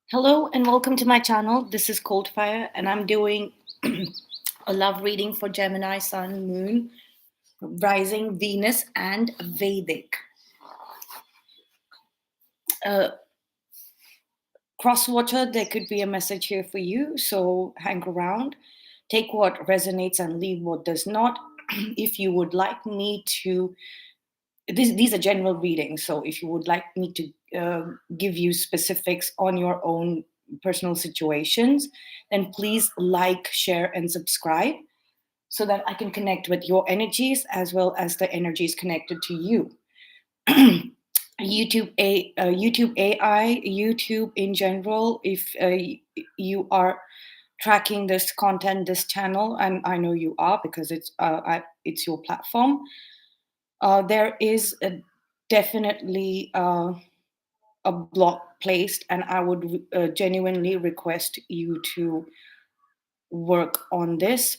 Hello and welcome to my channel. This is Coldfire, and I'm doing a love reading for Gemini, Sun, Moon, Rising, Venus, and Vedic. Uh, Cross watcher, there could be a message here for you, so hang around. Take what resonates and leave what does not. If you would like me to, these are general readings, so if you would like me to give you specifics on your own personal situations, then please like, share, and subscribe so that I can connect with your energies as well as the energies connected to you. YouTube AI, YouTube in general. If you are tracking this content, this channel, and I know you are because it's your platform. There is definitely a block placed, and I would genuinely request you to work on this.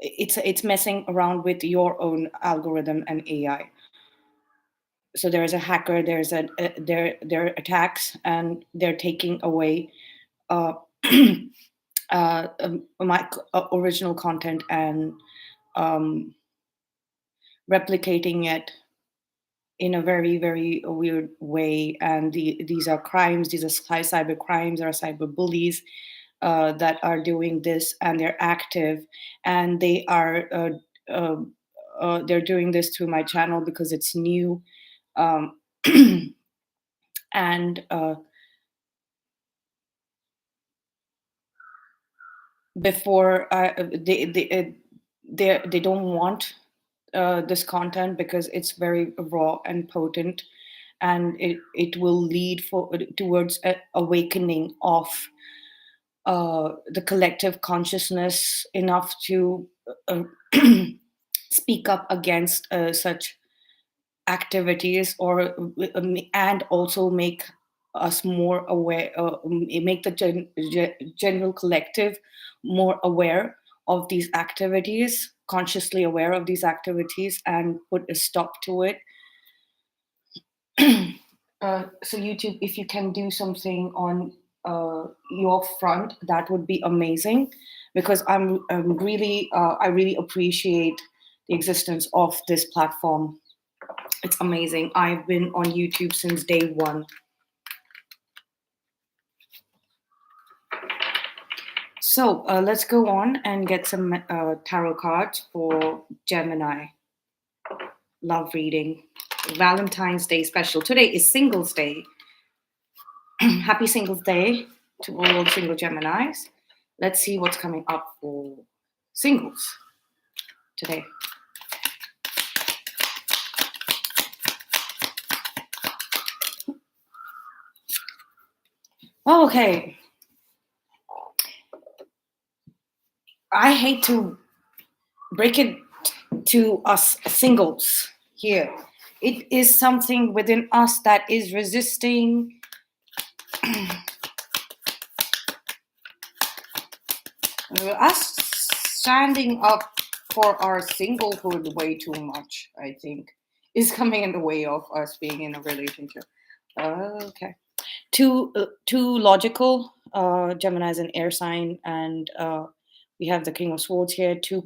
It's messing around with your own algorithm and AI. So there is a hacker. There's there are attacks, and they're taking away uh, my original content and um, replicating it in a very very weird way. And these are crimes. These are cyber crimes or cyber bullies that are doing this, and they're active, and uh, they're doing this through my channel because it's new, um, and before they don't want this content because it's very raw and potent, and it will lead towards awakening of the collective consciousness enough to uh, speak up against such activities, or and also make us more aware, make the general collective more aware of these activities, consciously aware of these activities, and put a stop to it. So YouTube, if you can do something on your front, that would be amazing, because I'm really I really appreciate the existence of this platform. It's amazing. I've been on YouTube since day one. So let's go on and get some tarot cards for Gemini love reading. Valentine's Day special. Today is Singles Day. Happy Singles Day to all the single Geminis. Let's see what's coming up for singles today. Okay. I hate to break it to us singles here. It is something within us that is resisting us standing up for our singlehood way too much, I think, is coming in the way of us being in a relationship. Okay. Too logical. Gemini is an air sign, and we have the King of Swords here. Too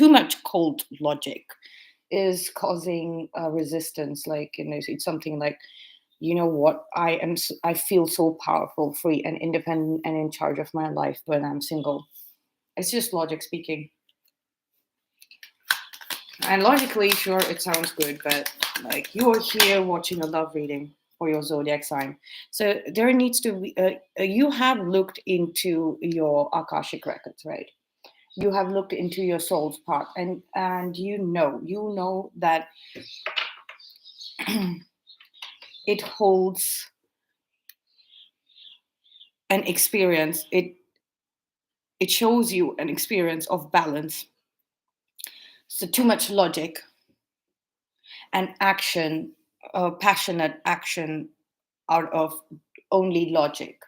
much cold logic is causing resistance. Like, it's something like, you know what, I feel so powerful, free, and independent, and in charge of my life when I'm single. It's just logic speaking. And logically, sure, it sounds good, but like, you're here watching a love reading for your zodiac sign. So there needs to be, you have looked into your Akashic records, right? You have looked into your soul's path, and you know that it holds an experience. It shows you an experience of balance. So too much logic and action, passionate action out of only logic,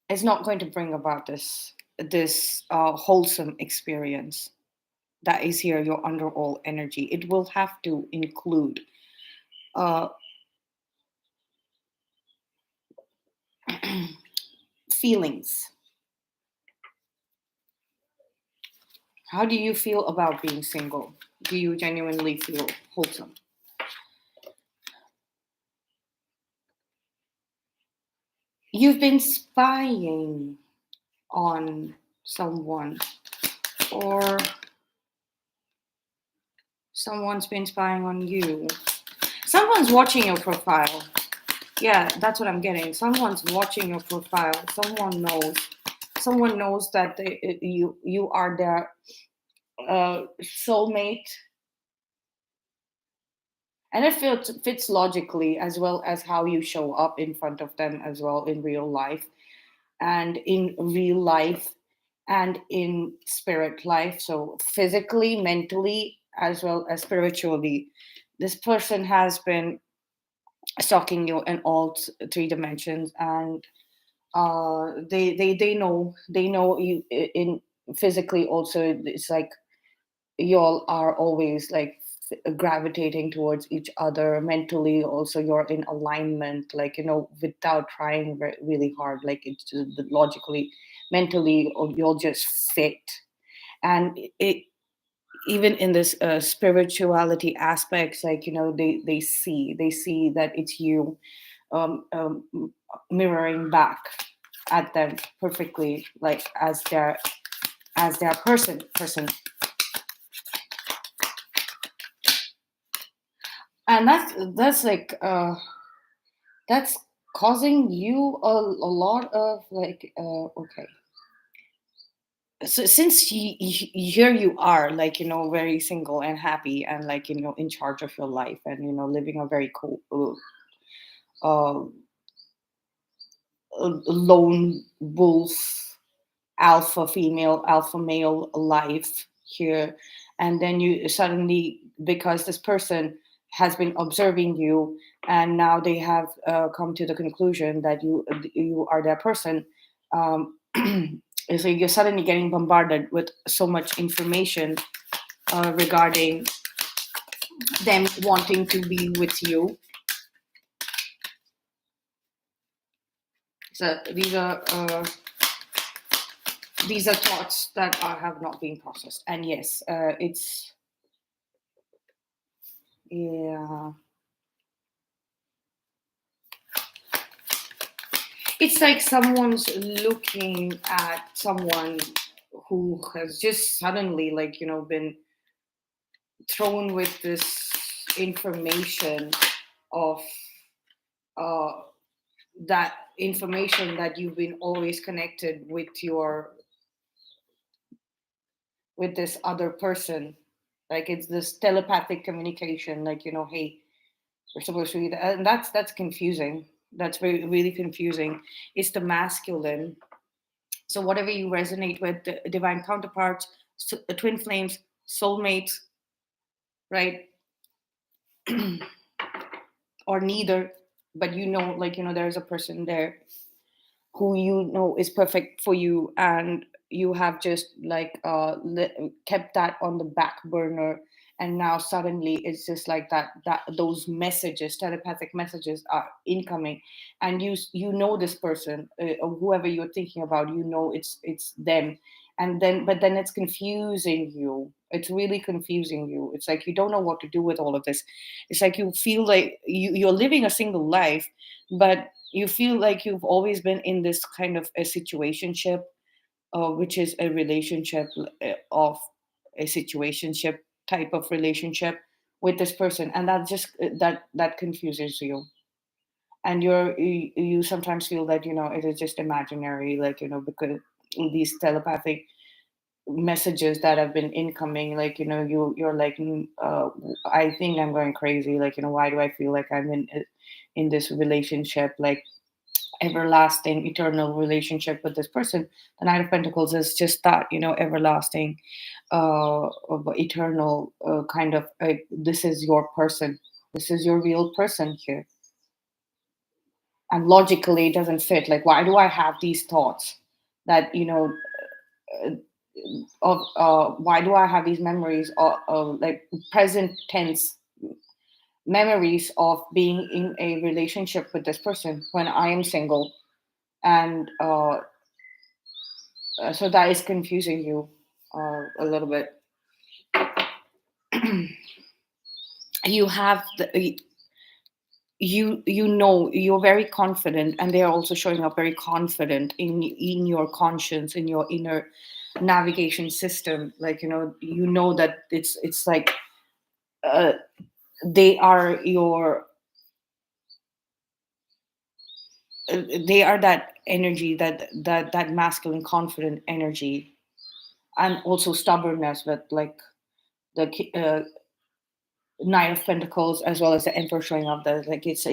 is not going to bring about this wholesome experience. that is here, your underall energy. It will have to include uh, feelings. How do you feel about being single? Do you genuinely feel wholesome? You've been spying on someone, or someone's been spying on you. Someone's watching your profile. Yeah, that's what I'm getting. Someone's watching your profile. Someone knows. Someone knows that you are their soulmate, and it fits logically, as well as how you show up in front of them as well in real life, and in real life, and in spirit life. So physically, mentally, as well as spiritually, this person has been stalking you in all three dimensions, and they know you in physically also. It's like y'all are always like gravitating towards each other. Mentally also, you're in alignment, like, without trying really hard. Like, it's just logically, mentally, or you'll just fit. And it, even in this spirituality aspects, like, they see that it's you, um, um, mirroring back at them perfectly, like as their person. And that's like that's causing you a lot of like, okay. So since here you are, like, very single and happy, and like, in charge of your life, and living a very cool uh, lone wolf, alpha female, alpha male life here. And then you suddenly, because this person has been observing you, and now they have come to the conclusion that you are that person. um, so you're suddenly getting bombarded with so much information regarding them wanting to be with you. So these are thoughts that have not been processed. And yes, yeah, it's like someone's looking at someone who has just suddenly, like, been thrown with this information of uh, that information that you've been always connected with this other person. Like, it's this telepathic communication, like, hey, we're supposed to be that. And that's confusing. That's very really confusing. It's the masculine. So whatever you resonate with, the divine counterparts, twin flames, soulmates, right? Or neither, but like, there's a person there who is perfect for you, and you have just like kept that on the back burner. And now suddenly it's just like that those messages, telepathic messages, are incoming. And you know this person, or whoever you're thinking about, it's them. And then, but then it's confusing you. It's really confusing you. It's like you don't know what to do with all of this. It's like you feel like you're living a single life, but you feel like you've always been in this kind of a situationship, which is a relationship of a situationship type of relationship with this person. And that just that confuses you. And you sometimes feel that it is just imaginary, like, because these telepathic messages that have been incoming, like, you're like, I think I'm going crazy, like, why do I feel like I'm in this relationship, like everlasting eternal relationship with this person. The Knight of Pentacles is just that, everlasting, eternal, kind of, this is your person, this is your real person here. And logically it doesn't fit. Like, why do I have these thoughts that, uh, of why do I have these memories of like present tense memories of being in a relationship with this person when I am single, and so that is confusing you a little bit. You have you know you're very confident, and they are also showing up very confident in your conscience, in your inner navigation system. Like you know that it's like uh, they are your they are that energy, that masculine confident energy, and also stubbornness with like the Knight of Pentacles as well as the Emperor showing up. That like it's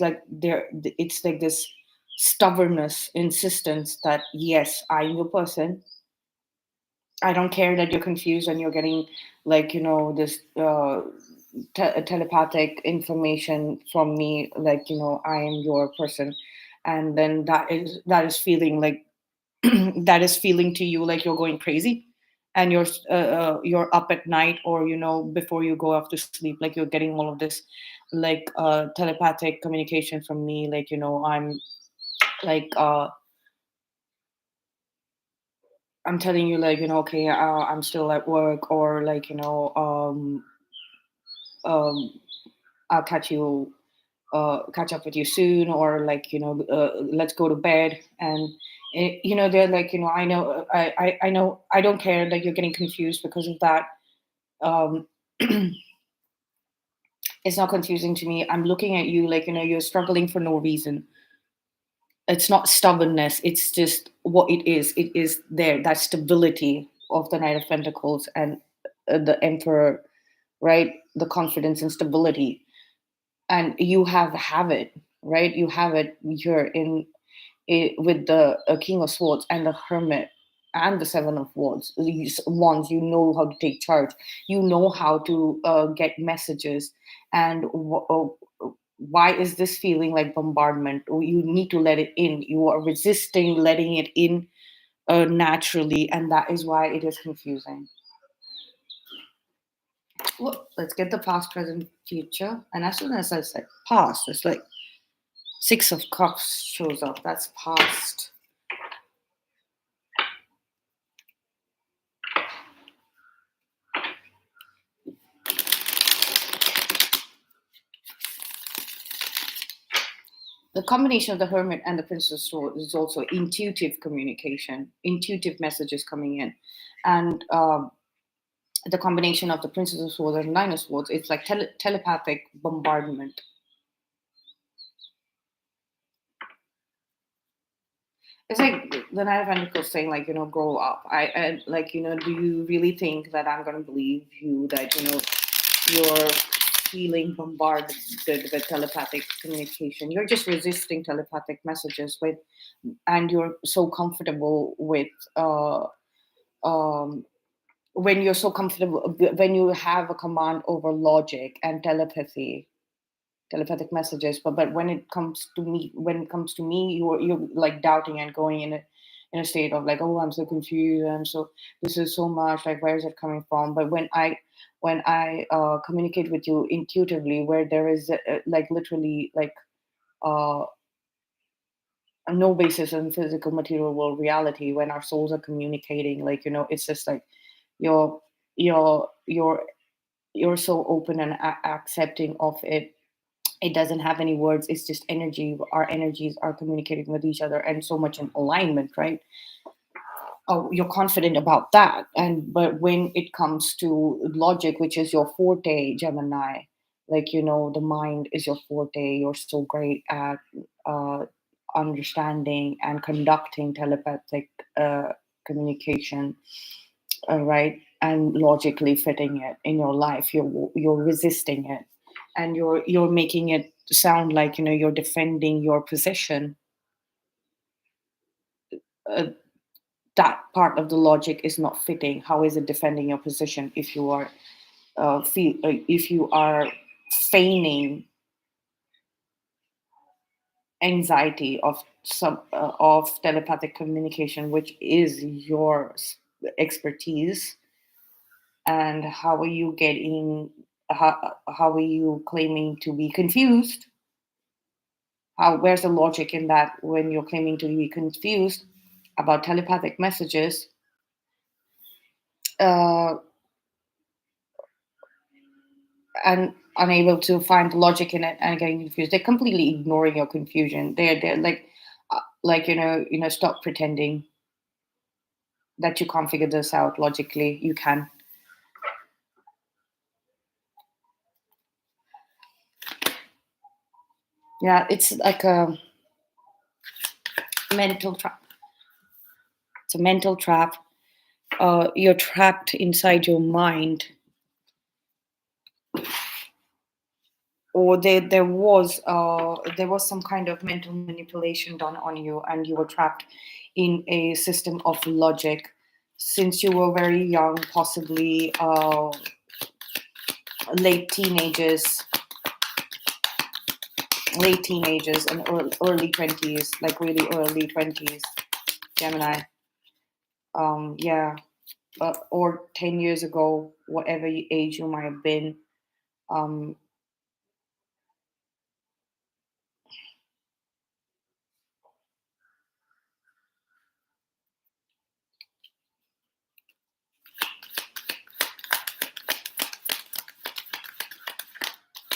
like there, it's like this stubbornness, insistence that yes, I'm your person. I don't care that you're confused and you're getting like this telepathic information from me, like I am your person. And then that is feeling like that is feeling to you like you're going crazy, and you're up at night, or before you go off to sleep, like you're getting all of this like telepathic communication from me, like I'm like I'm telling you, like okay, I'm still at work, or like um I'll catch up with you soon, or like let's go to bed. And they're like I know, I know, I don't care that you're getting confused because of that. um it's not confusing to me. I'm looking at you like you're struggling for no reason. It's not stubbornness, it's just what it is. It is there, that stability of the Knight of Pentacles and the Emperor, right? The confidence and stability. And you have it, right? You have it here in it, with the King of Swords and the Hermit and the Seven of Wands. These wands, you know how to take charge. You know how to get messages. And why is this feeling like bombardment? You need to let it in. You are resisting letting it in naturally, and that is why it is confusing. Well, let's get the past, present, future. And as soon as I said past, it's like Six of Cups shows up. That's past. The combination of the Hermit and the Princess of Swords is also intuitive communication, intuitive messages coming in. And the combination of the Princess of Swords and Nine of Swords, it's like telepathic bombardment. It's like the Knight of Pentacles saying, like, grow up. I like, do you really think that I'm going to believe you that, you're feeling bombarded with telepathic communication? You're just resisting telepathic messages with, and you're so comfortable with, um, when you're so comfortable, when you have a command over logic and telepathic messages. But when it comes to me, you're like doubting and going in a state of like, oh, I'm so confused, I'm so, this is so much, like where is it coming from? But when I communicate with you intuitively, where there is like literally like uh no basis in physical material world reality, when our souls are communicating, like it's just like you're you're you're you're so open and accepting of it. It doesn't have any words, it's just energy. Our energies are communicating with each other and so much in alignment, right? Oh, you're confident about that. And but when it comes to logic, which is your forte, Gemini, like the mind is your forte. You're so great at uh, understanding and conducting telepathic communication, right? And logically fitting it in your life. You're resisting it, and you're making it sound like you're defending your position. Uh, that part of the logic is not fitting. How is it defending your position if you are if you are feigning anxiety of some of telepathic communication, which is your expertise, and how are you getting, how are you claiming to be confused? How, where's the logic in that when you're claiming to be confused about telepathic messages, uh, and unable to find logic in it and getting confused? They're completely ignoring your confusion. They're like, stop pretending that you can't figure this out logically. You can. Yeah, it's like a mental trap. It's a mental trap. You're trapped inside your mind, or there was some kind of mental manipulation done on you, and you were trapped in a system of logic since you were very young, possibly late teenagers, and early 20s, like really early 20s, Gemini. Yeah, or 10 years ago, whatever age you might have been. Um,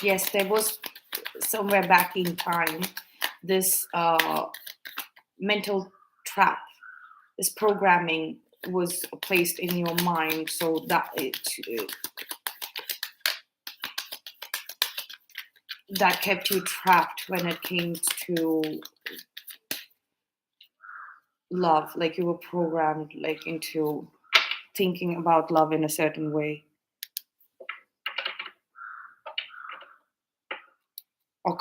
yes, there was somewhere back in time this mental trap, this programming was placed in your mind so that that kept you trapped when it came to love. Like you were programmed like into thinking about love in a certain way, or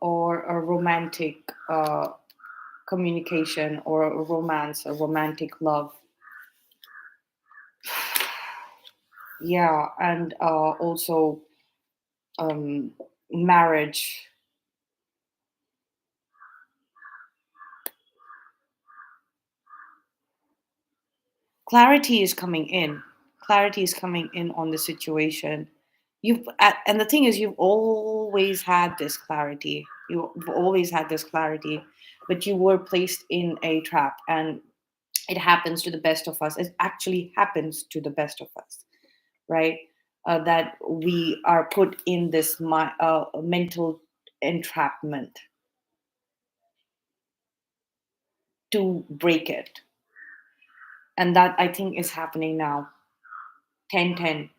or a romantic communication, or a romance, a romantic love. Yeah, and also um, marriage. Clarity is coming in. Clarity is coming in on the situation. And the thing is, you've always had this clarity. You've always had this clarity, but you were placed in a trap, and it happens to the best of us. It actually happens to the best of us, right? That we are put in this mental entrapment to break it, and that I think is happening now. 1010.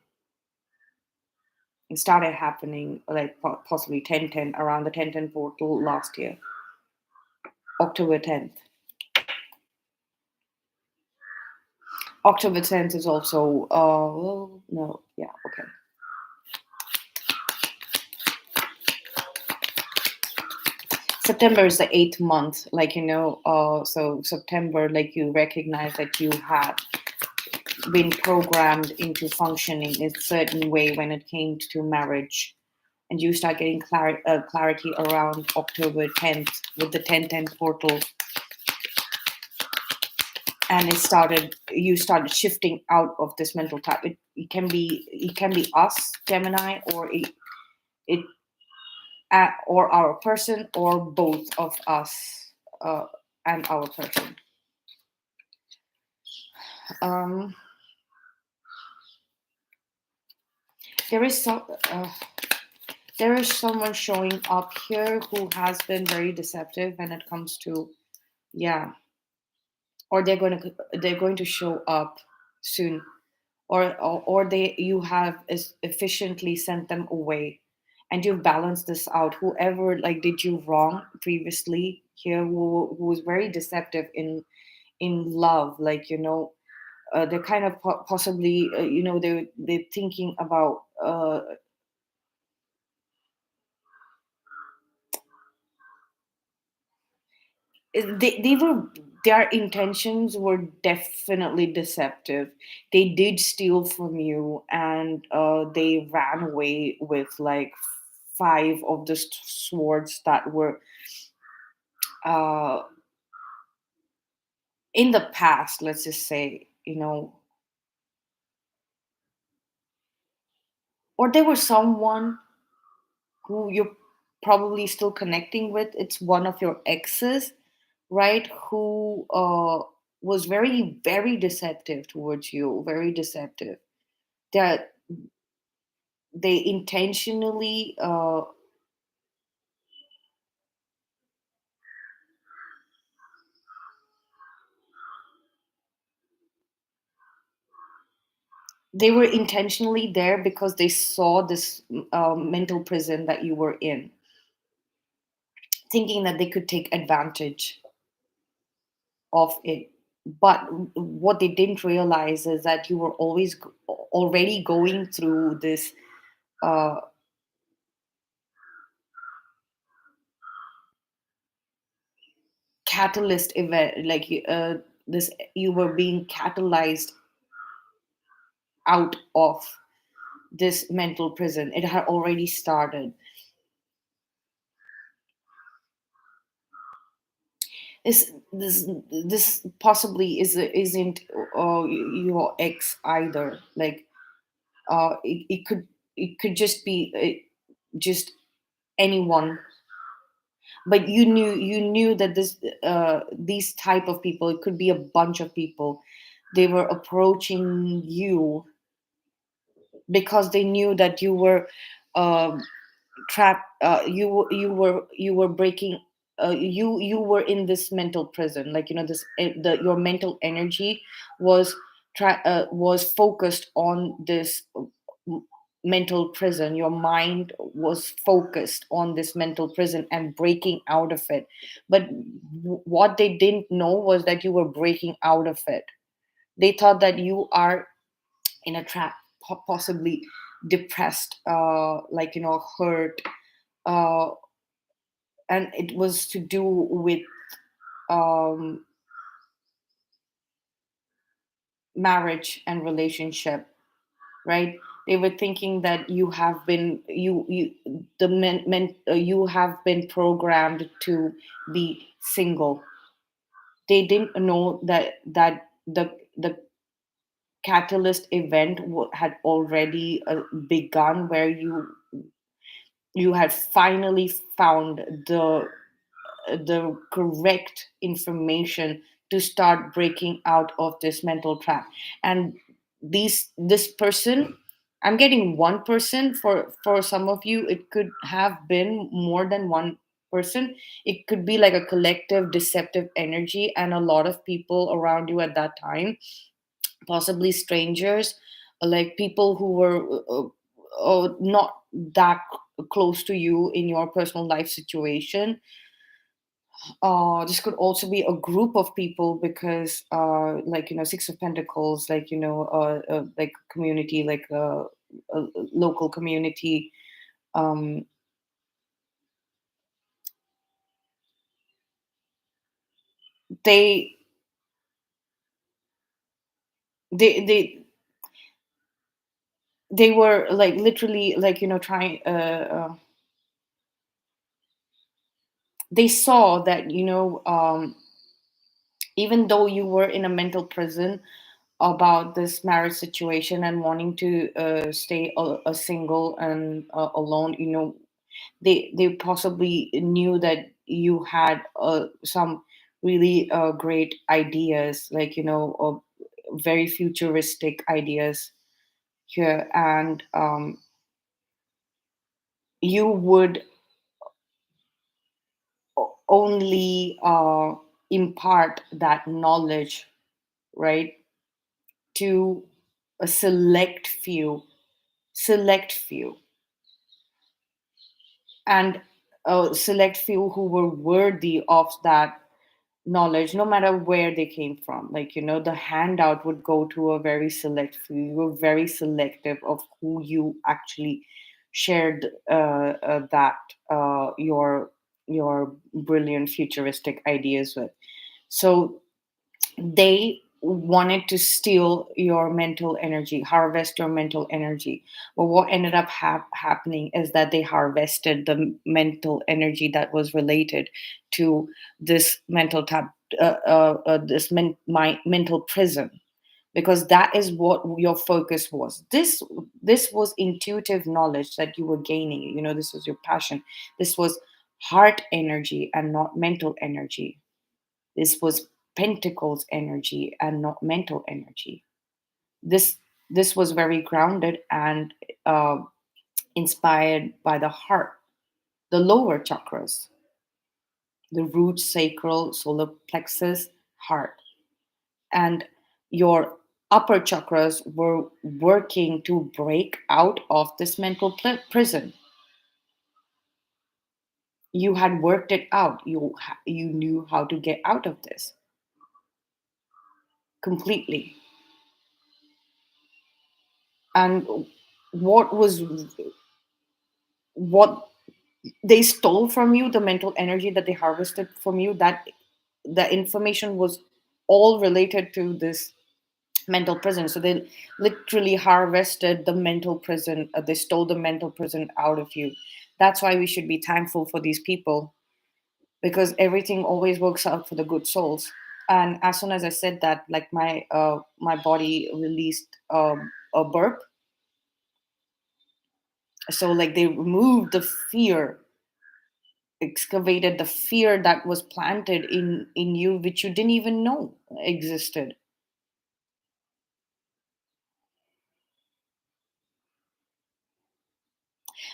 It started happening like possibly 1010, around the 1010 portal last year, October 10th. October 10th is also, well, no, yeah, okay. September is the 8th month, like, so September, like you recognize that you have been programmed into functioning in a certain way when it came to marriage. And you start getting clarity around October 10th with the 1010 portal. And you started shifting out of this mental type. It can be us, Gemini, it or our person, or both of us and our person. Um, there is some. There is someone showing up here who has been very deceptive when it comes to, yeah, or they're going to show up soon, or they you have efficiently sent them away, and you've balanced this out. Whoever like did you wrong previously here, who was very deceptive in love, like they're kind of possibly they're thinking about they were, their intentions were definitely deceptive. They did steal from you, and they ran away with like five of the swords that were uh, in the past, let's just say. you know, or there was someone who you're probably still connecting with. It's one of your exes, right? Who was very, very deceptive towards you, very deceptive. That they intentionally, they were intentionally there because they saw this mental prison that you were in, thinking that they could take advantage of it. But what they didn't realize is that you were already going through this uh, catalyst event, like this, you were being catalyzed out of this mental prison. It had already started. This possibly isn't your ex either. Like it could just be just anyone. But you knew that these type of people, it could be a bunch of people, they were approaching you because they knew that you were um, trapped. You were breaking. You were in this mental prison, like this. Your mental energy was was focused on this m- mental prison. Your mind was focused on this mental prison and breaking out of it. But what they didn't know was that you were breaking out of it. They thought that you are in a trap, possibly depressed, like hurt, uh, and it was to do with um, marriage and relationship, right? They were thinking that you have been programmed to be single. They didn't know that the catalyst event had already begun, where you had finally found the correct information to start breaking out of this mental trap. And this person, I'm getting one person. For some of you it could have been more than one person. It could be like a collective deceptive energy and a lot of people around you at that time, possibly strangers, like people who were not that close to you in your personal life situation. This could also be a group of people because like Six of Pentacles, like like community, like a local community. um they they they they were like literally, like trying they saw that even though you were in a mental prison about this marriage situation and wanting to stay a single and alone, they possibly knew that you had some really great ideas, like very futuristic ideas here. And you would only impart that knowledge, right, to a select few, and a select few who were worthy of that knowledge, no matter where they came from. Like the handout would go to a very select few. You were very selective of who you actually shared that your brilliant futuristic ideas with. So they wanted to steal your mental energy, harvest your mental energy. But what ended up happening is that they harvested the mental energy that was related to this mental mental prison, because that is what your focus was. This was intuitive knowledge that you were gaining. This was your passion. This was heart energy and not mental energy. This was pentacles energy and not mental energy. This this was very grounded and uh, inspired by the heart, the lower chakras, the root, sacral, solar plexus, heart. And your upper chakras were working to break out of this mental prison. You had worked it out. You knew how to get out of this completely. And what they stole from you, the mental energy that they harvested from you, that the information was all related to this mental prison. So they literally harvested the mental prison. They stole the mental prison out of you. That's why we should be thankful for these people, because everything always works out for the good souls. And as soon as I said that, like my body released a burp. So like they removed the fear, excavated the fear that was planted in you, which you didn't even know existed.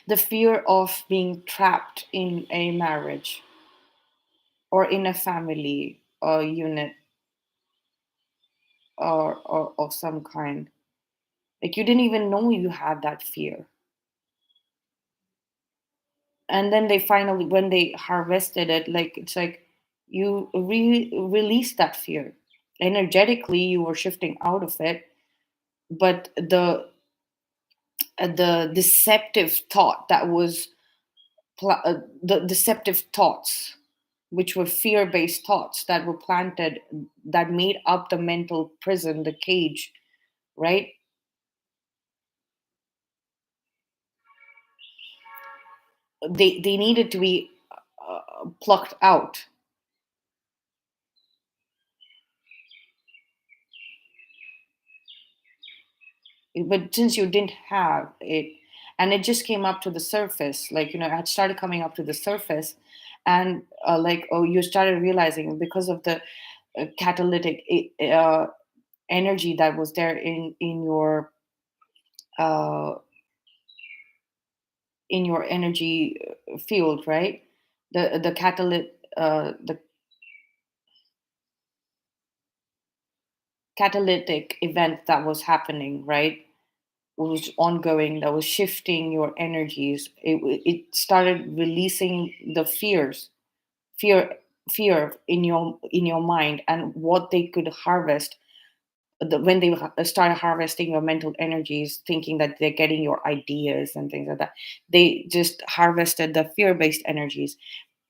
The fear of being trapped in a marriage or in a family unit, or of some kind. Like you didn't even know you had that fear. And then they finally, when they harvested it, like it's like you release that fear. Energetically, you were shifting out of it, but the deceptive thought that was the deceptive thoughts, which were fear-based thoughts that were planted, that made up the mental prison, the cage, right? They needed to be plucked out. But since you didn't have it, and it just came up to the surface, like it had started coming up to the surface, and like, oh, you started realizing because of the catalytic energy that was there uh, in your energy field, right? The the catalytic event that was happening, right? Was ongoing, that was shifting your energies. It started releasing the fear fear in your mind, and what they could harvest. When they started harvesting your mental energies, thinking that they're getting your ideas and things like that, they just harvested the fear-based energies.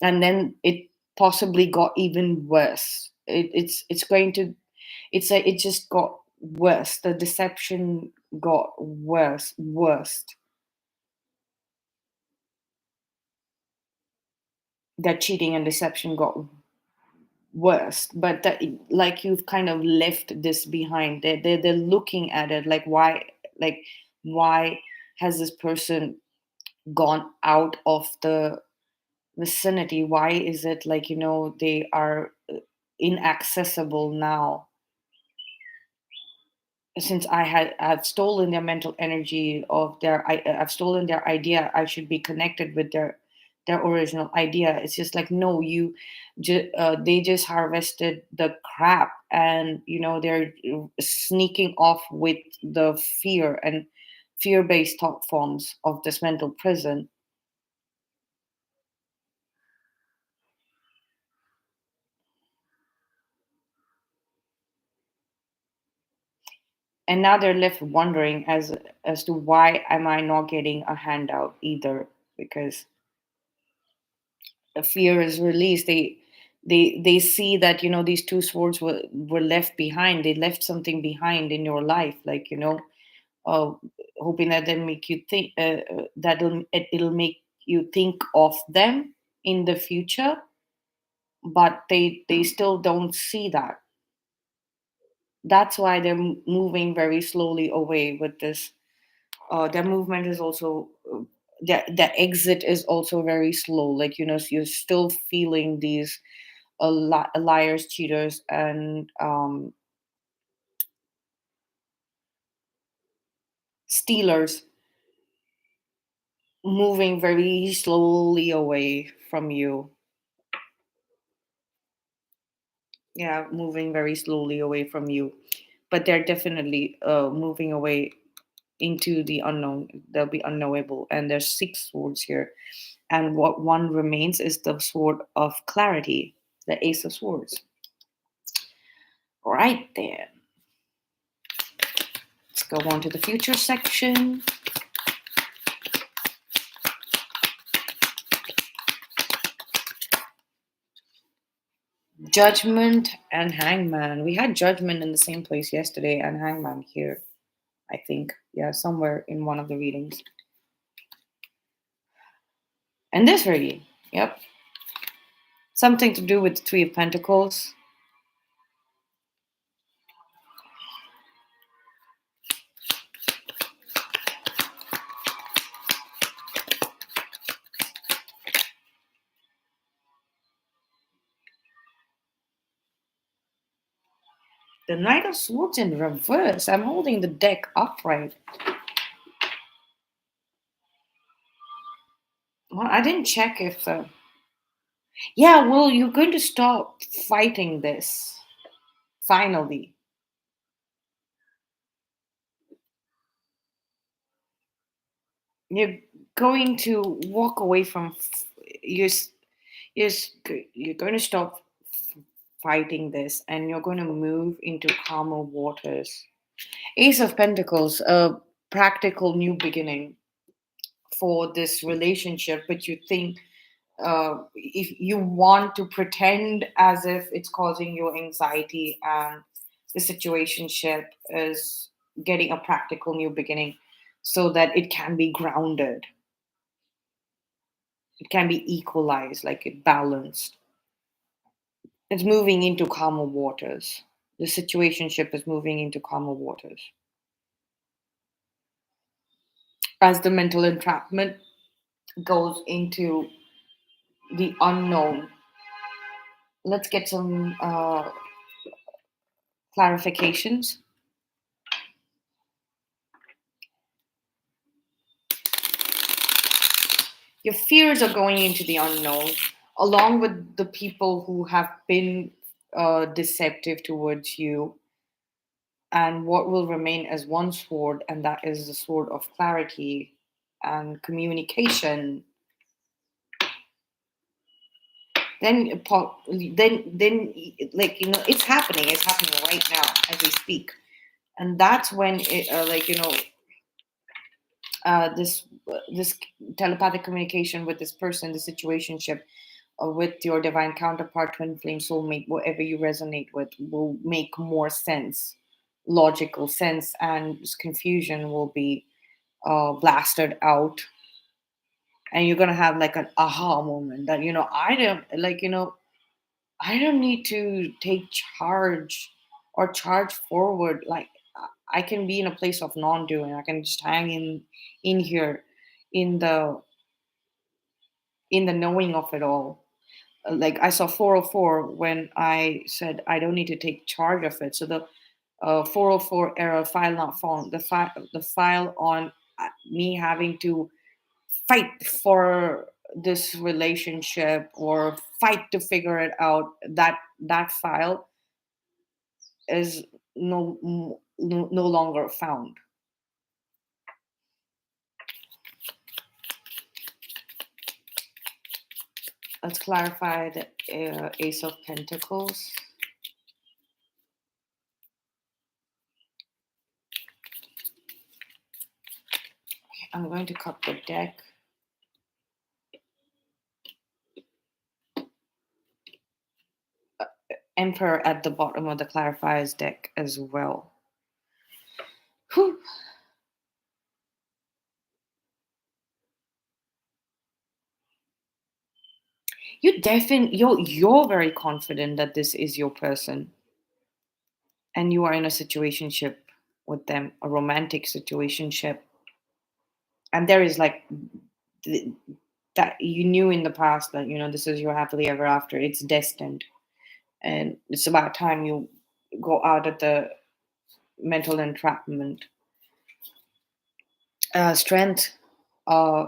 And then it possibly got even worse. It's going to it's like it just got worse. The deception got worst. That cheating and deception got worse. But that, like, you've kind of left this behind. They're looking at it like, like why has this person gone out of the vicinity? Why is it like, they are inaccessible now, since I've stolen their mental energy of I've stolen their idea. I should be connected with their original idea. It's just like, no, they just harvested the crap, and they're sneaking off with the fear and fear-based thought forms of this mental prison. And now they're left wondering as to why am I not getting a handout either, because the fear is released. They see that these two swords were left behind. They left something behind in your life, like, uh, hoping that they make you think, it'll make you think of them in the future. But they still don't see that. That's why they're moving very slowly away with this. Their movement is also their exit is also very slow. Like, you're still feeling these liars, cheaters, and stealers moving very slowly away from you. Yeah, moving very slowly away from you. But they're definitely moving away into the unknown. They'll be unknowable. And there's six swords here. And what one remains is the sword of clarity, the Ace of Swords. Right there. Let's go on to the future section. Judgment and Hangman. We had Judgment in the same place yesterday and Hangman here, I think. Yeah, somewhere in one of the readings. And this reading, yep. Something to do with the Three of Pentacles. The Knight of Swords in reverse. I'm holding the deck upright. Well, I didn't check if. Yeah, well, you're going to stop fighting this. Finally. You're going to walk away from. You're, you're, you're going to stop fighting this and you're going to move into calmer waters. Ace of Pentacles, a practical new beginning for this relationship, but you think if you want to pretend as if it's causing you anxiety and the situationship is getting a practical new beginning so that it can be grounded, it can be equalized, like it balanced. It's moving into calmer waters. The situationship is moving into calmer waters. As the mental entrapment goes into the unknown, let's get some clarifications. Your fears are going into the unknown, along with the people who have been deceptive towards you. And what will remain as one sword, and that is the sword of clarity and communication. Then, like, it's happening. It's happening right now as we speak, and that's when it, this telepathic communication with this person, the situationship with your divine counterpart, twin flame, soulmate, whatever you resonate with, will make more sense, logical sense, and confusion will be blasted out, and you're gonna have like an aha moment that I don't need to take charge or charge forward. Like I can be in a place of non-doing. I can just hang in here, in the knowing of it all. Like I saw 404 when I said I don't need to take charge of it. So the 404 error, file not found. The file on me having to fight for this relationship or fight to figure it out. That file is no longer found. Let's clarify the Ace of Pentacles. I'm going to cut the deck. Emperor at the bottom of the clarifiers deck as well. Whew. You're very confident that this is your person, and you are in a situationship with them, a romantic situationship, and there is like th- that you knew in the past that this is your happily ever after. It's destined, and it's about time you go out of the mental entrapment. Strength, uh,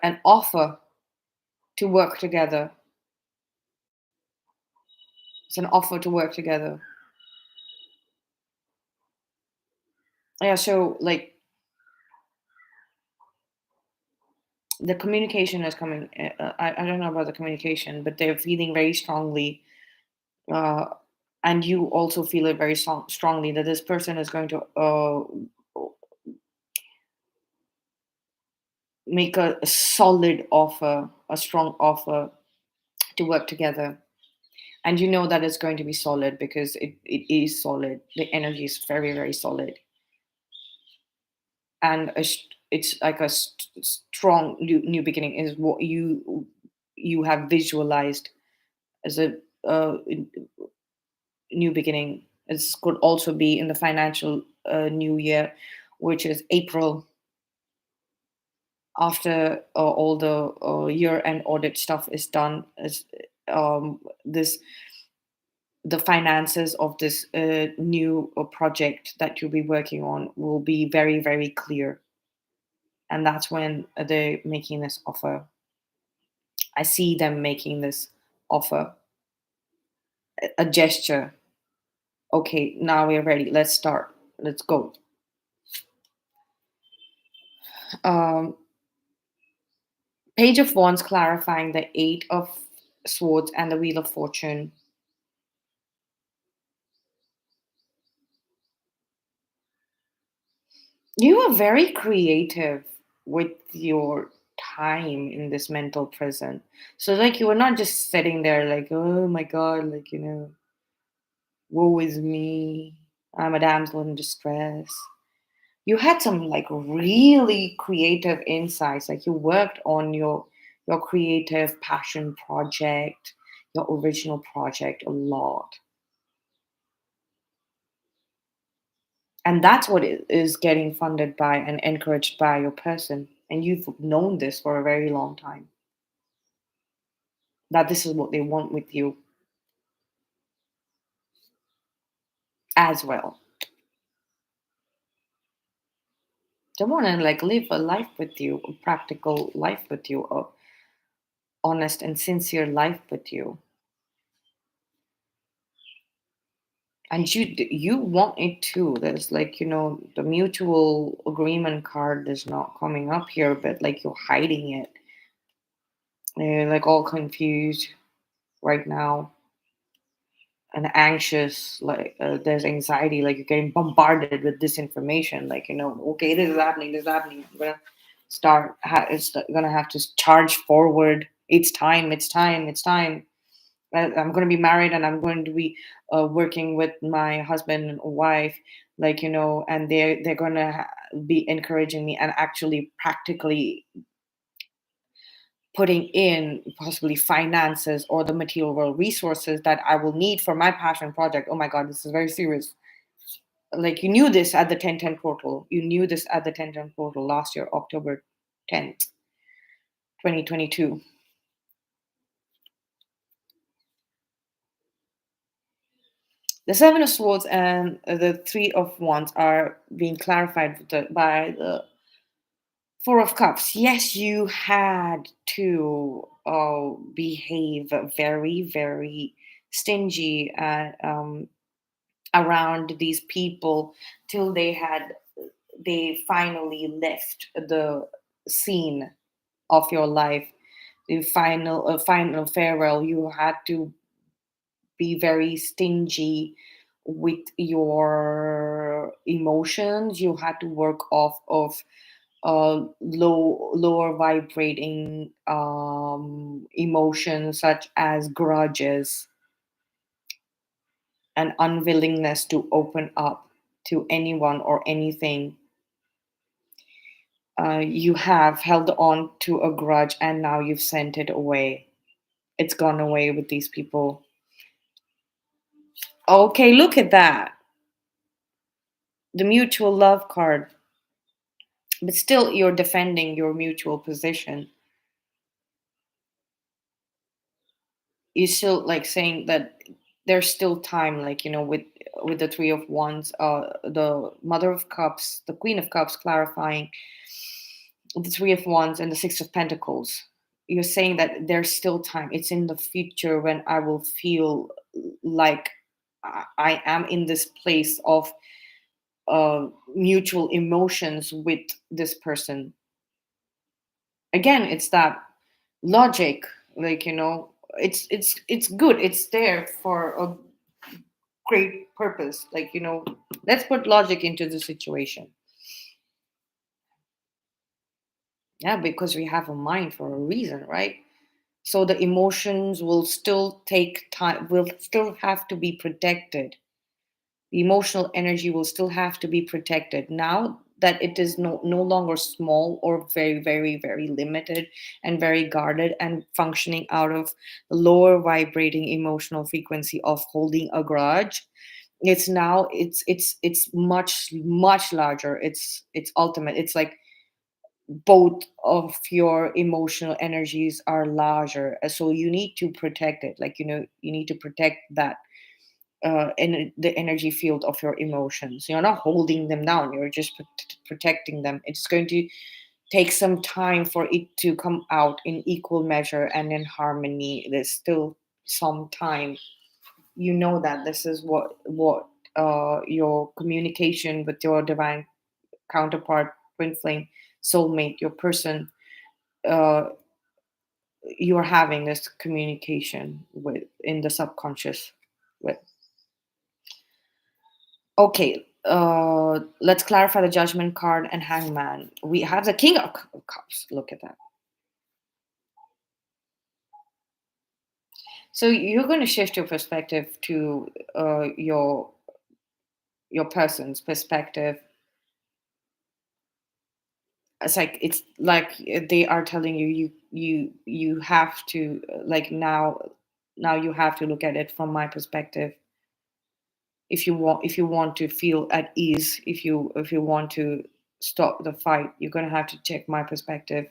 an offer to work together. It's an offer to work together. Yeah, so like the communication is coming. I don't know about the communication, but they're feeling very strongly, uh, and you also feel it very strongly that this person is going to make a solid offer, a strong offer to work together. And you know that it's going to be solid because it is solid. The energy is very, very solid. And it's like a strong new beginning is what you have visualized as a new beginning. This could also be in the financial new year, which is April, after all the year-end audit stuff is done. Is this the finances of this new project that you'll be working on will be very, very clear, and that's when they're making this offer. I see them making this offer, a gesture. Okay, now we're ready. Let's start. Let's go. Um, Page of Wands clarifying the Eight of Swords and the Wheel of Fortune. You are very creative with your time in this mental prison. So, like, you were not just sitting there, like, oh my God, like, woe is me. I'm a damsel in distress. You had some like really creative insights. Like, you worked on your creative passion project, your original project a lot. And that's what is getting funded by and encouraged by your person. And you've known this for a very long time, that this is what they want with you as well. They want to like live a life with you, a practical life with you, a honest and sincere life with you. And you want it too. There's like, the mutual agreement card is not coming up here, but like you're hiding it. You're like all confused right now and anxious. Like, there's anxiety, like you're getting bombarded with this information. Like, okay, this is happening, this is happening. I'm gonna it's gonna have to charge forward. It's time, it's time, it's time. I'm going to be married and I'm going to be working with my husband and wife, like, and they're going to be encouraging me and actually practically putting in possibly finances or the material resources that I will need for my passion project. Oh my God, this is very serious. Like, you knew this at the 1010 portal. You knew this at the 1010 portal last year, October 10th, 2022. The Seven of Swords and the Three of Wands are being clarified by the Four of Cups. Yes, you had to behave very, very stingy around these people till they finally left the scene of your life. The final farewell. You had to be very stingy with your emotions. You had to work off of lower vibrating emotions such as grudges and unwillingness to open up to anyone or anything. You have held on to a grudge and now you've sent it away. It's gone away with these people. Okay, look at that. The mutual love card. But still, you're defending your mutual position. You still like saying that there's still time, like, with the Three of Wands, the Mother of Cups, the Queen of Cups clarifying the Three of Wands and the Six of Pentacles. You're saying that there's still time. It's in the future when I will feel like I am in this place of mutual emotions with this person. Again, it's that logic, like, it's good. It's there for a great purpose. Like, let's put logic into the situation. Yeah, because we have a mind for a reason, right? So the emotions will still take time, will still have to be protected. The emotional energy will still have to be protected now that it is no longer small or very, very, very limited and very guarded and functioning out of the lower vibrating emotional frequency of holding a grudge. It's now, it's much, much larger. It's ultimate. It's like both of your emotional energies are larger. So you need to protect it, like, you need to protect that, the energy field of your emotions. You're not holding them down, you're just protecting them. It's going to take some time for it to come out in equal measure and in harmony. There's still some time. You know that this is what your communication with your divine counterpart, twin flame, soulmate, your person, uh, you're having this communication with in the subconscious with. Okay, let's clarify the Judgment card and Hangman. We have the King of Cups. Look at that. So you're going to shift your perspective to your person's perspective. It's like they are telling you, you have to, like, now you have to look at it from my perspective. If you want to feel at ease, if you want to stop the fight, you're going to have to check my perspective.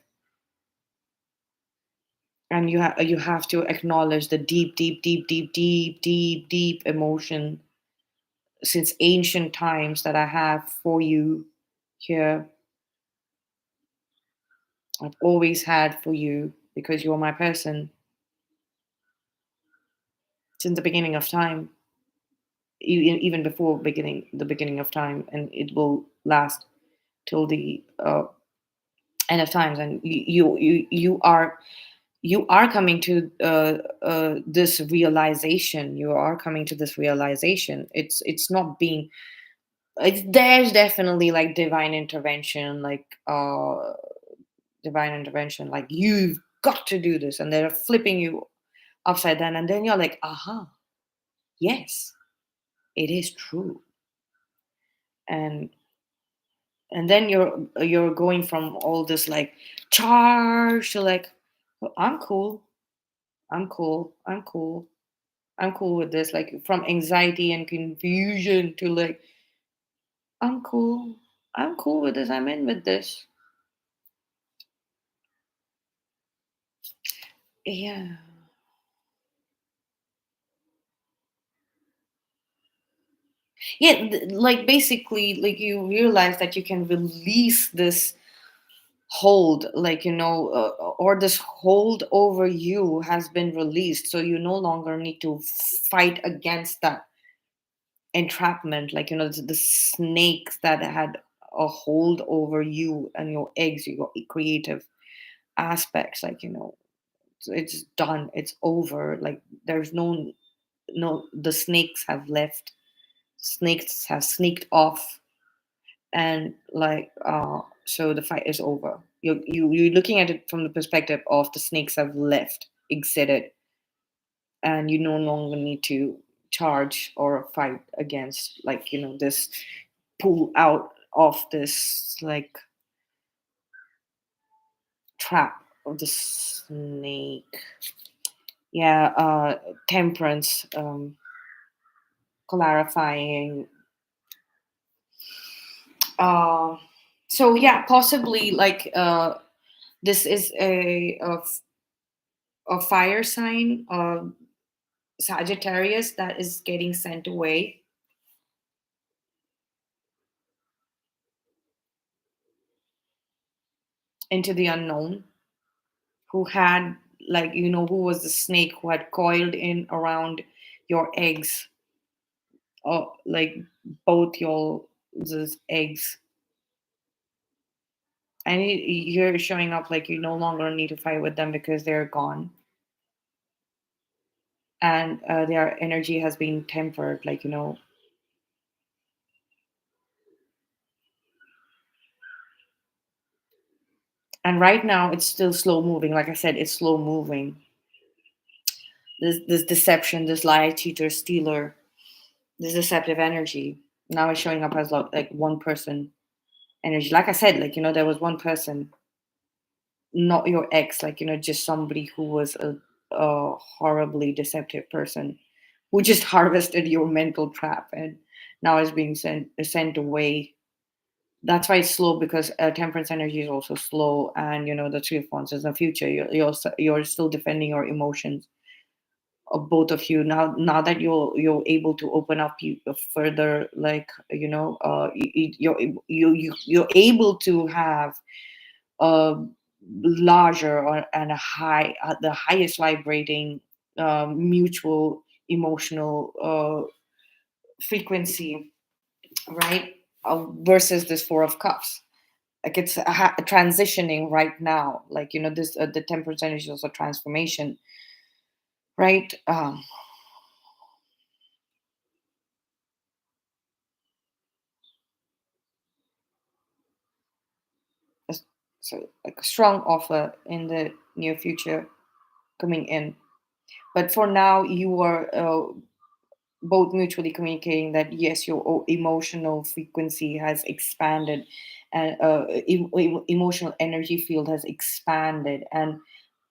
And you have to acknowledge the deep, deep, deep, deep, deep, deep, deep emotion since ancient times that I have for you here. I've always had for you because you're my person since the beginning of time, even before the beginning of time, and it will last till the end of times. And you are coming to this realization. You are coming to this realization. It's not being. There's definitely like divine intervention. Like, you've got to do this, and they're flipping you upside down, and then you're like, aha, yes, it is true. And and then you're going from all this like charge to like, "Oh, I'm cool, I'm cool, I'm cool, I'm cool with this," like from anxiety and confusion to like, I'm cool, I'm cool with this, I'm in with this. Yeah. Yeah, like basically, like, you realize that you can release this hold, like, or this hold over you has been released, so you no longer need to fight against that entrapment, like, the snakes that had a hold over you and your eggs, your creative aspects, like, it's done, it's over, like, there's no, the snakes have left, snakes have sneaked off, and like, so the fight is over. You're looking at it from the perspective of the snakes have left, exited, and you no longer need to charge or fight against, like, this pull out of this like trap of the snake. Yeah, temperance clarifying. uh, so yeah, possibly like this is a fire sign, Sagittarius, that is getting sent away into the unknown, who had, like, who was the snake who had coiled in around your eggs, or like both your those eggs. And you're showing up like you no longer need to fight with them because they're gone, and their energy has been tempered, like, and right now it's still slow moving. Like I said, it's slow moving. This deception, this lie, cheater, stealer, this deceptive energy now is showing up as like one person energy. Like I said, like, there was one person, not your ex, like, just somebody who was a horribly deceptive person who just harvested your mental trap and now is being sent away. That's why it's slow, because temperance energy is also slow, and the three of wands is the future. You're still defending your emotions of both of you. Now that you're able to open up you further, like, you're able to have a larger, and a high, the highest vibrating, mutual emotional frequency, right? Versus this four of cups, like it's transitioning right now, like, this the 10% is also transformation, right? s- so like a strong offer in the near future coming in, but for now you are both mutually communicating that yes, your emotional frequency has expanded, and emotional energy field has expanded, and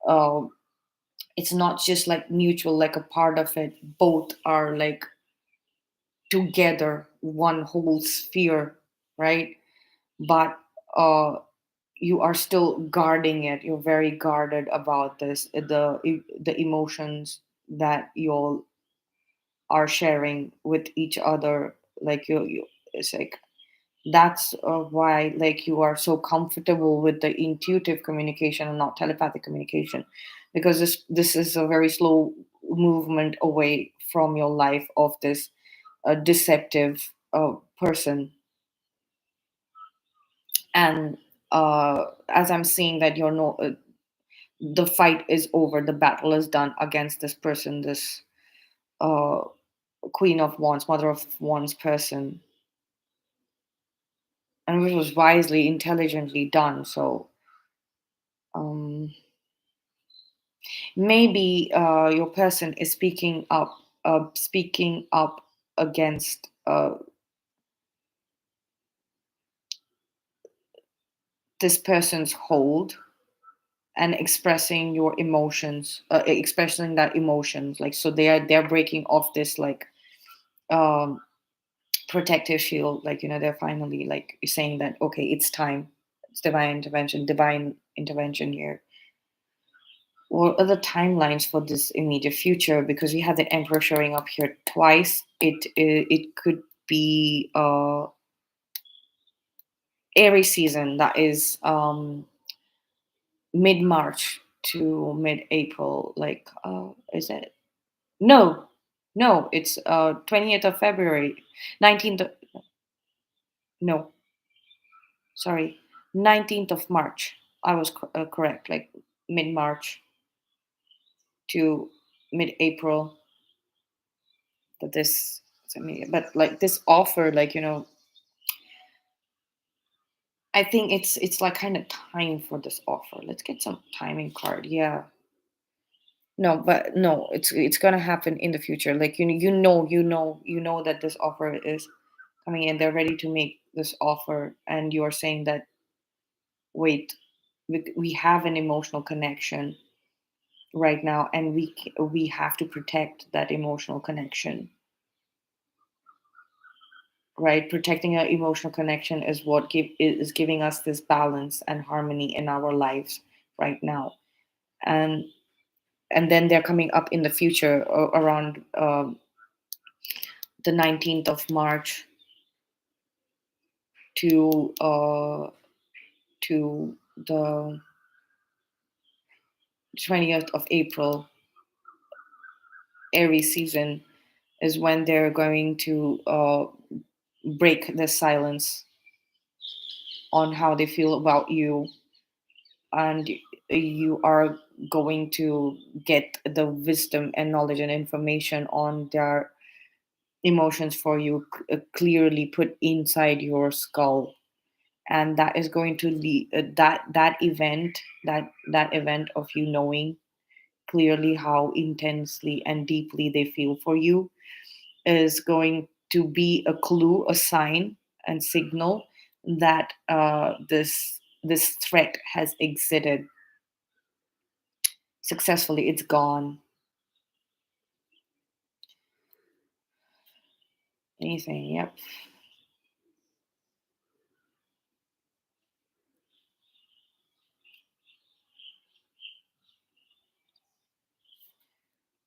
uh, it's not just like mutual, like a part of it, both are like together one whole sphere, right? But uh you are still guarding it. You're very guarded about this, the emotions that you are sharing with each other, like you it's like that's why, like, you are so comfortable with the intuitive communication and not telepathic communication, because this is a very slow movement away from your life of this deceptive person. And as I'm seeing that you're no the fight is over, the battle is done against this person, this uh queen of wands, mother of wands person, and it was wisely, intelligently done. So um maybe your person is speaking up against this person's hold, and expressing your emotions, expressing that emotions, like, so they're breaking off this, like, um protective shield, like, they're finally like saying that okay, it's time, it's divine intervention here. Or other timelines for this immediate future, because we have the emperor showing up here twice. It could be Aries season, that is mid March to mid April, like is it, no, no, it's 20th of February, 19th no, sorry, 19th of March. I was correct, like mid March to mid April. But this, I mean, but like this offer, like, I think it's like kind of time for this offer. Let's get some timing card. Yeah. No, but no, it's gonna happen in the future. Like, you know that this offer is coming in. They're ready to make this offer, and you're saying that wait, we have an emotional connection right now, and we have to protect that emotional connection. right? Protecting our emotional connection is what is giving us this balance and harmony in our lives right now. And then they're coming up in the future around the 19th of March to the 20th of April. Aries season is when they're going to break the silence on how they feel about you, and you are going to get the wisdom and knowledge and information on their emotions for you, clearly put inside your skull. And that is going to lead that event of you knowing clearly how intensely and deeply they feel for you is going to be a clue, a sign and signal that this threat has exited successfully. It's gone. Anything? Yep.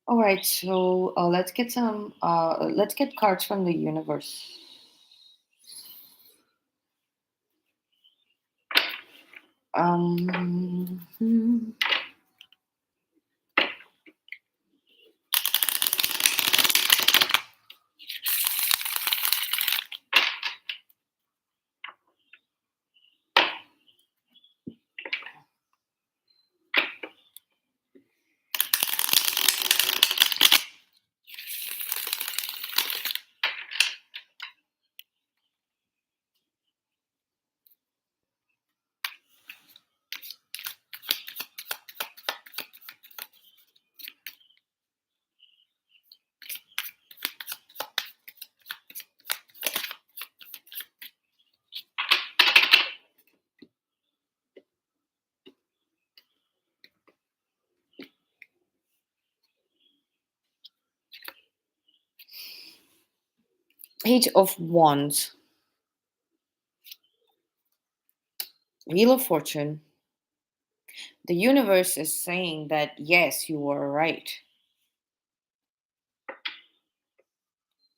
All right. So let's get some. Let's get cards from the universe. Hmm. Page of Wands, Wheel of Fortune. The universe is saying that yes, you were right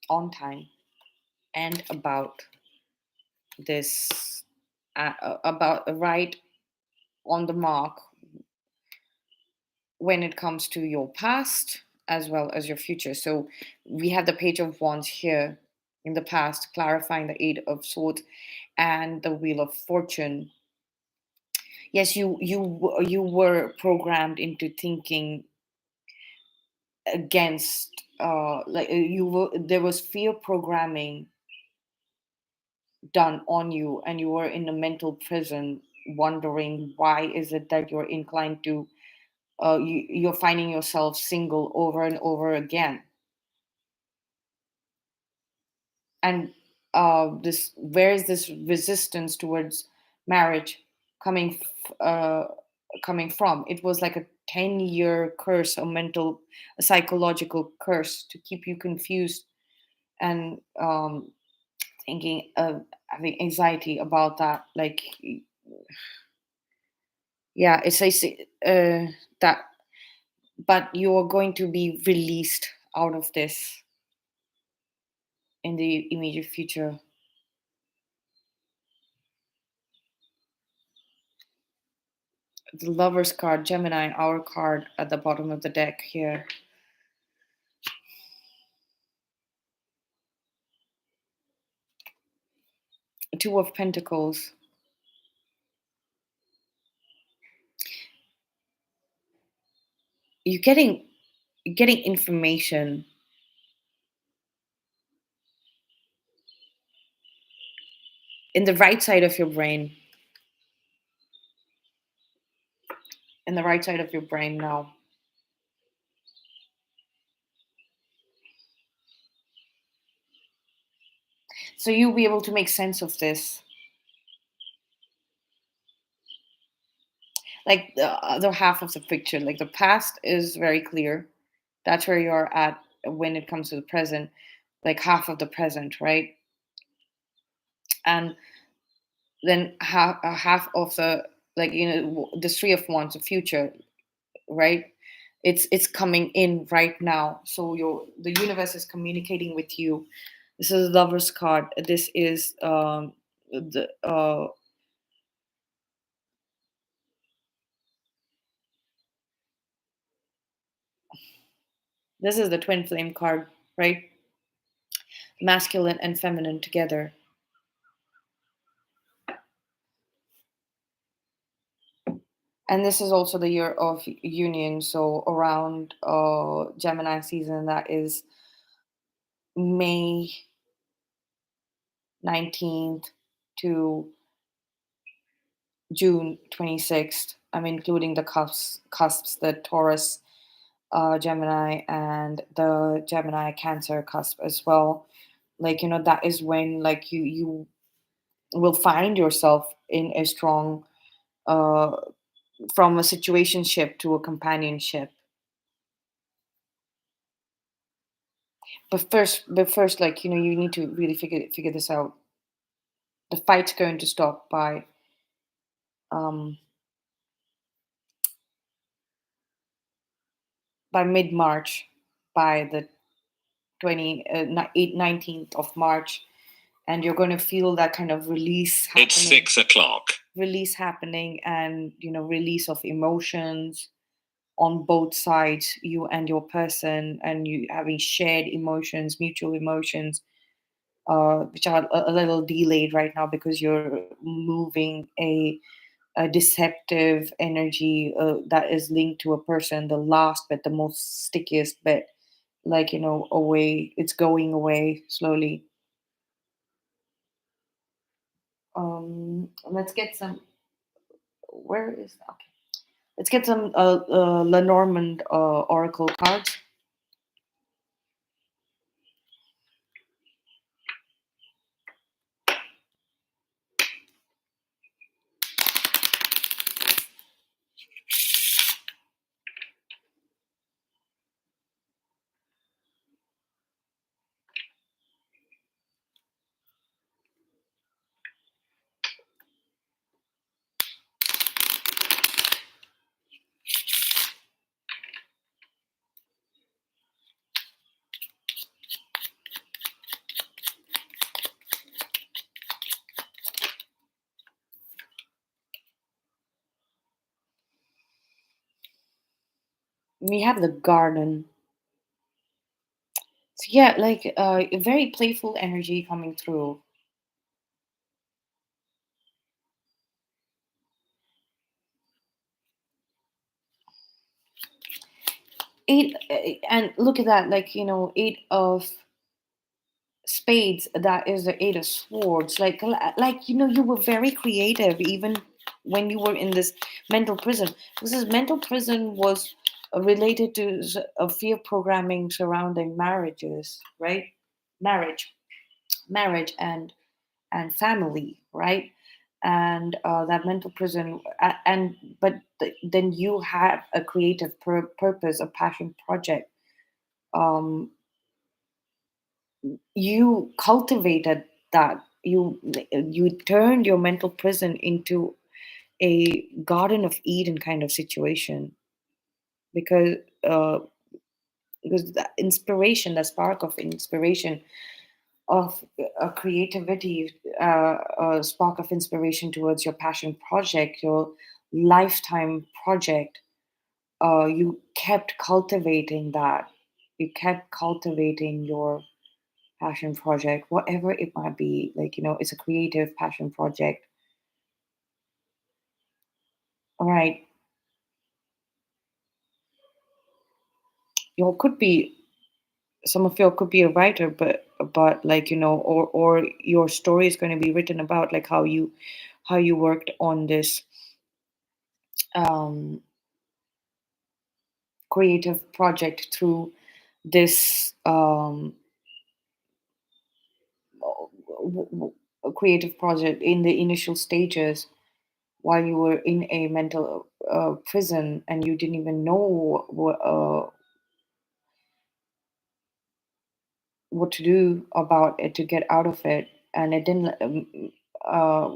on time and about this, about right on the mark when it comes to your past as well as your future. So we have the Page of Wands here in the past, clarifying the Eight of Swords and the Wheel of Fortune. Yes, you were programmed into thinking against, like you were, there was fear programming done on you, and you were in a mental prison, wondering why is it that you're inclined to, you're finding yourself single over and over again. And this, where is this resistance towards marriage coming coming from? It was like a 10-year curse, a mental, a psychological curse to keep you confused and thinking of having anxiety about that. Like, yeah, it's I see, that, but you are going to be released out of this in the immediate future. The Lover's card, Gemini, our card at the bottom of the deck here. Two of Pentacles. You're getting information in the right side of your brain. In the right side of your brain now. So you'll be able to make sense of this. Like the other half of the picture, like the past is very clear. That's where you're at when it comes to the present, like half of the present, right? and then half of the, like, the three of wands, the future, right? It's coming in right now, so the universe is communicating with you. This is Lover's card. This is the this is the twin flame card, right? Masculine and feminine together. And this is also the year of union, so around Gemini season, that is May 19th to June 26th. I'm including the cusps, the Taurus, Gemini, and the Gemini Cancer cusp as well. Like, that is when, like, you will find yourself in a strong, uh, from a situationship to a companionship. But first, like, you need to really figure this out. The fight's going to stop um, by mid March, by the 19th of March, and you're going to feel that kind of release happening. It's 6 o'clock. Release happening, and release of emotions on both sides, you and your person, and you having shared emotions, mutual emotions, which are a little delayed right now because you're moving a deceptive energy that is linked to a person, the last bit, the most stickiest bit, like, away. It's going away slowly. Let's get some. Where is that? Okay. Let's get some Lenormand oracle cards. We have the garden. So yeah, like a very playful energy coming through. Eight, and look at that, like, eight of spades. That is the eight of swords. Like, you were very creative even when you were in this mental prison. This mental prison was related to a fear programming surrounding marriages, right? Marriage, marriage, and family, right? And that mental prison, and but then you have a creative purpose, a passion project. You cultivated that. You turned your mental prison into a Garden of Eden kind of situation, because uh, because the inspiration, the spark of inspiration, of a creativity, a spark of inspiration towards your passion project, your lifetime project. You kept cultivating that. You kept cultivating your passion project, whatever it might be. Like, it's a creative passion project. All right. You could be, some of you could be a writer, but like, or your story is going to be written about, like, how you worked on this um, creative project through this creative project in the initial stages, while you were in a mental prison, and you didn't even know what to do about it to get out of it. and it uh,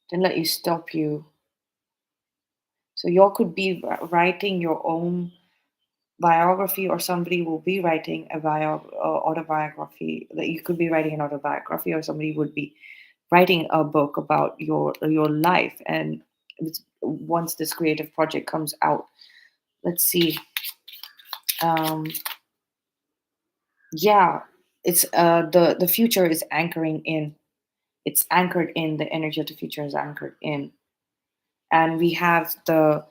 didn't let you stop you. So you could be writing your own biography, or somebody will be writing a autobiography. That you could be writing an autobiography, or somebody would be writing a book about your life. And once this creative project comes out, let's see. Um, yeah, it's the future is anchoring in. It's anchored in, the energy of the future is anchored in, and we have the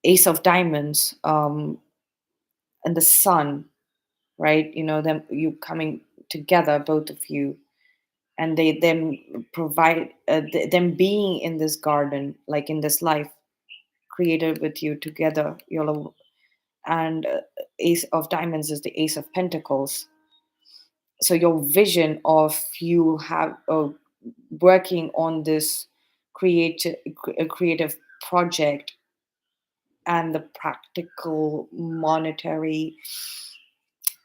Ace of Diamonds, and the Sun, right? You know, them, you coming together, both of you, and they then provide them being in this garden, like in this life created with you together. You'll and Ace of Diamonds is the Ace of Pentacles. So your vision of you have working on this creative project, and the practical monetary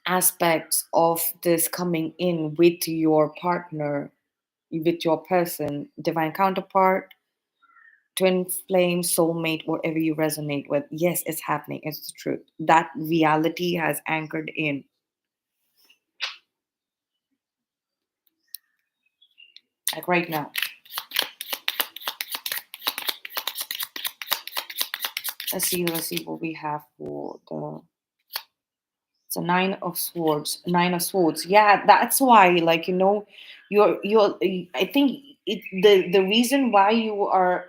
aspects of this coming in with your partner, with your person, divine counterpart, twin flame, soulmate, whatever you resonate with. Yes, it's happening. It's the truth. That reality has anchored in. Like right now. Let's see what we have for the. It's a nine of swords. Nine of swords. Yeah, that's why. Like, you know, you're. I think the reason why you are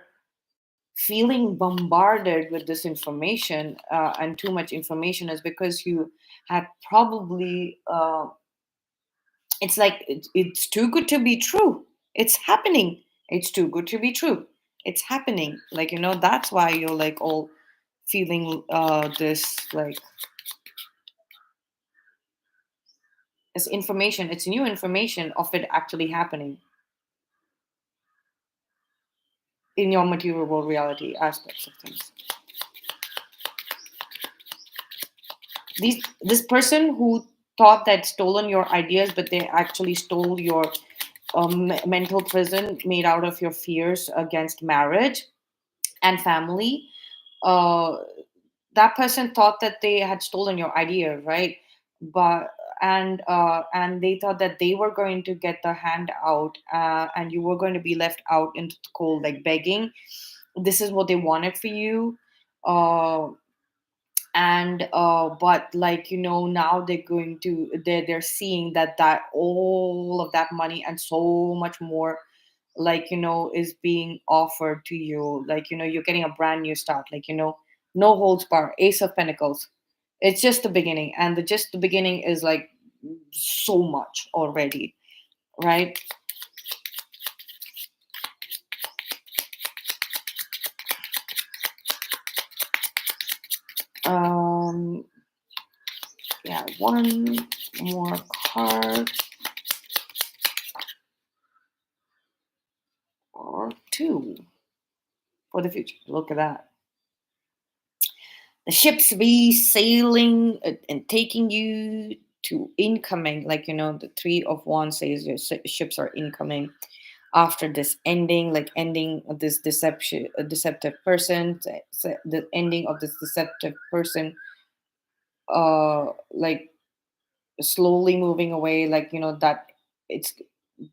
feeling bombarded with this information, and too much information, is because you had probably. It's like it's too good to be true. It's happening. It's too good to be true. It's happening. Like, you know, that's why you're like all feeling this, like, it's information. It's new information of it actually happening in your material world reality aspects of things. This person who thought that stolen your ideas, but they actually stole your mental prison made out of your fears against marriage and family. uh, that person thought that they had stolen your idea, right? But and they thought that they were going to get the hand out, and you were going to be left out into the cold, like begging. This is what they wanted for you. Uh, and but, like, you know, now they're seeing that all of that money and so much more, like, you know, is being offered to you. Like, you know, you're getting a brand new start, like, you know, no holds bar, Ace of Pentacles. It's just the beginning, and just the beginning is like so much already, right? um yeah, one more card, or two, for the future. Look at that. The ships be sailing, and taking you to incoming, like, you know, the Three of Wands says your ships are incoming after this ending, like ending of this deceptive person, the ending of this deceptive person, like slowly moving away, like, you know, that it's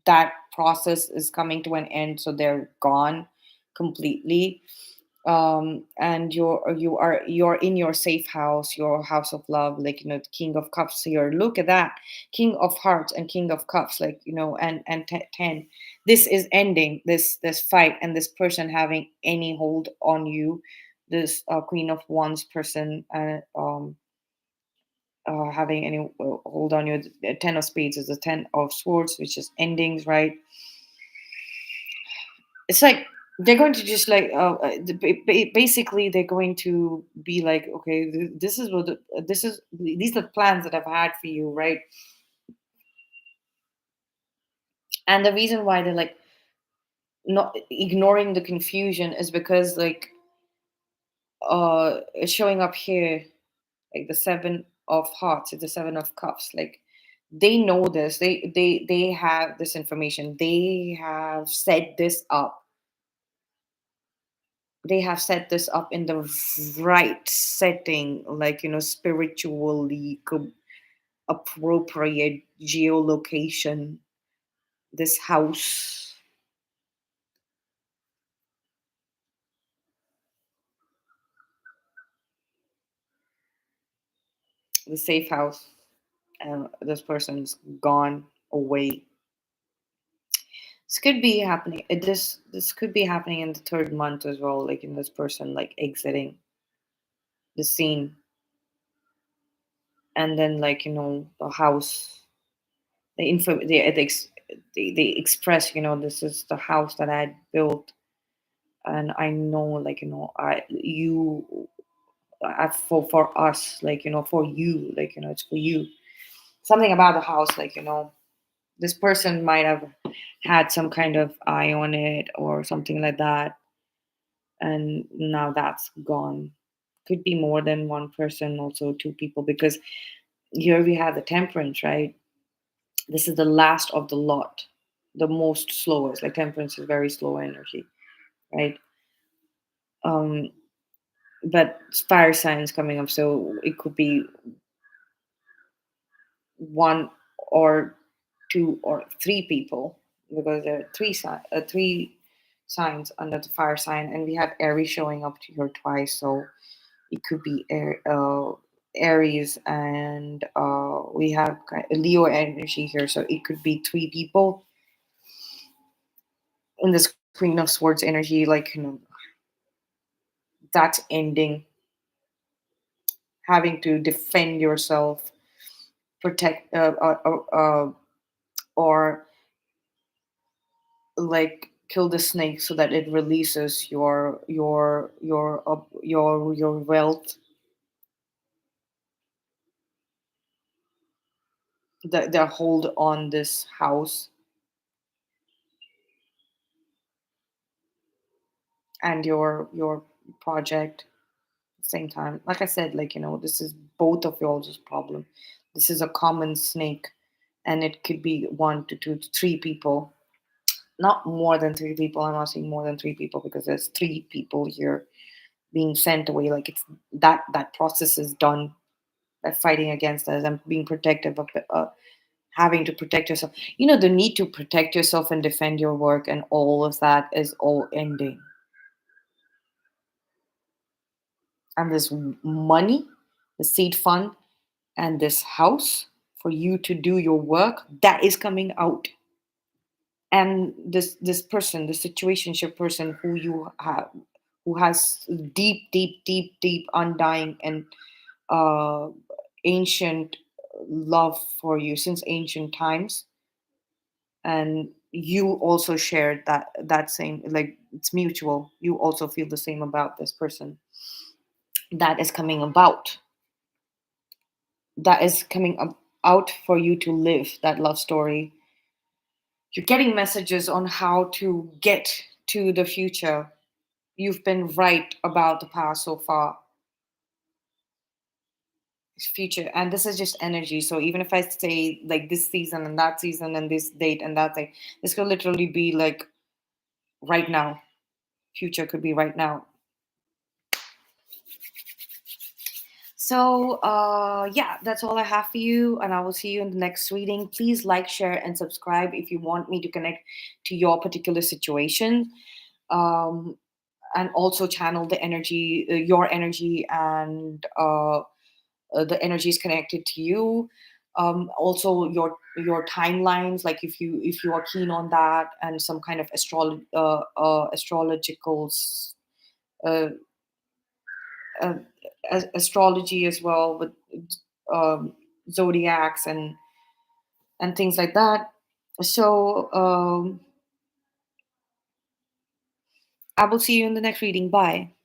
that process is coming to an end, so they're gone completely. And you're in your safe house, your house of love, like, you know, the King of Cups here. Look at that, King of Hearts and King of Cups, like, you know, and 10. This is ending this fight, and this person having any hold on you, this Queen of Wands person, having any hold on you. The Ten of Spades is the Ten of Swords, which is endings, right? It's like they're going to just like basically they're going to be like, okay, this is what these are the plans that I've had for you, right? And the reason why they're like not ignoring the confusion is because, like, it's showing up here, like the Seven of Hearts, it's the Seven of Cups, like They know this. They have this information. They have set this up. They have set this up in the right setting, like, spiritually appropriate geolocation. This house, the safe house, and this person's gone away. This could be happening. This could be happening in the third month as well. Like, in this person like exiting the scene, and then, like, the house, the info, they express, this is the house that I had built, and I know, like, I you for us, like, for you, like, it's for you. Something about the house, like, this person might have had some kind of eye on it or something like that, and now that's gone. Could be more than one person, also two people, because here we have the temperance, right? This is the last of the lot, the most slowest. Like, temperance is very slow energy, right? um but fire signs coming up, so it could be one or two or three people, because there are three signs under the fire sign, and we have Aries showing up to here twice, so it could be Aries, and we have Leo energy here, so it could be three people in this Queen of Swords energy, like, that's ending, having to defend yourself, protect, or like kill the snake so that it releases your wealth, the hold on this house and your project. Same time, like I said, like, this is both of y'all's problem. This is a common snake, and it could be one to two to three people, not more than three people. I'm not saying more than three people, because there's three people here being sent away. Like, it's that process is done. That fighting against us and being protective of having to protect yourself. The need to protect yourself and defend your work and all of that is all ending. And this money, the seed fund, and this house for you to do your work, that is coming out. And this person, the situationship person who you have, who has deep, deep, deep, deep, undying and uh, ancient love for you since ancient times, and you also shared that same, like, it's mutual. You also feel the same about this person. That is coming about. That is coming out for you to live that love story. You're getting messages on how to get to the future. You've been right about the past so far. It's future, and this is just energy. So even if I say like this season and that season and this date and that thing, this could literally be like right now. Future could be right now. So, yeah, that's all I have for you, and I will see you in the next reading. Please like, share, and subscribe if you want me to connect to your particular situation, um, and also channel the energy, your energy, and the energy is connected to you. Also, your timelines, like if you are keen on that, and some kind of astrological uh, uh, astrology as well, with um, zodiacs and things like that. So, I will see you in the next reading. Bye.